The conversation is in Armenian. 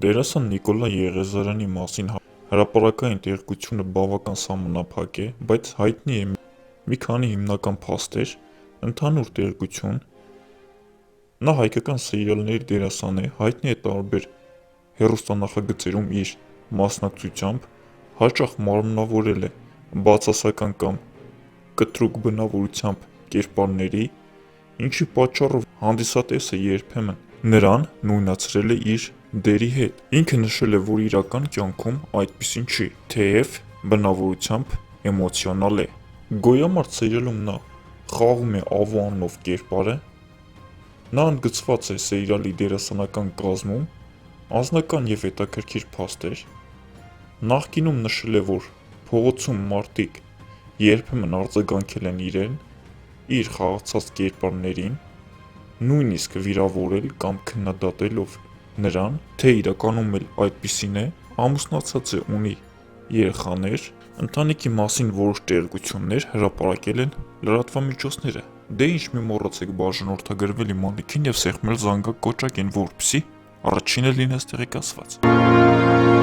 Դերասան Նիկոլա Եղիազարյանի մասին հրապարակային տեղեկությունը բավական սահմանափակ է, բայց հայտնի է մի քանի հիմնական փաստեր, ընդհանուր տեղեկություն։ Նա հայկական սերիալների դերասան է, հայտնի է տարբեր հեռուստանախագծերում իր մասնակցությամբ, հաճախ մարմնավորել է բացասական կամ կտրուկ բնավորությամբ կերպարների, ինչի պատճառով հանդիսատեսը երբեմն նրան նույնացրել է իր դերի հետ։ Ինքը նշել է, որ իրական կյանքում այդպիսին չի, թեև բնավորությամբ էմոցիոնալ է։ Գոյամարտ սերիալում նա խաղում է Ավո անունով կերպարը։ Նա ընդգծված է սերիալի դերասանական կազմում, անձնական և հետաքրքիր փաստեր։ Նախկինում նշել է, որ փողոցում մարդիկ երբեմն արձագանքել են իրեն, իր խաղացած կերպարներին, նույնիսկ վիրավորել կամ քննադատելով նրան, թե իրականում էլ այդպիսին է, ամուսնացած է, ունի երեխաներ, ընտանիքի մասին որոշ տեղեկություններ հրապարակել են լրատվամիջոցները։ Դե ինչ մի մոռացեք բաժանորդագրվել իմ ալիքին և սեղմել զանգակկոճակին, որպեսզի առաջինը լինես տեղեկացված։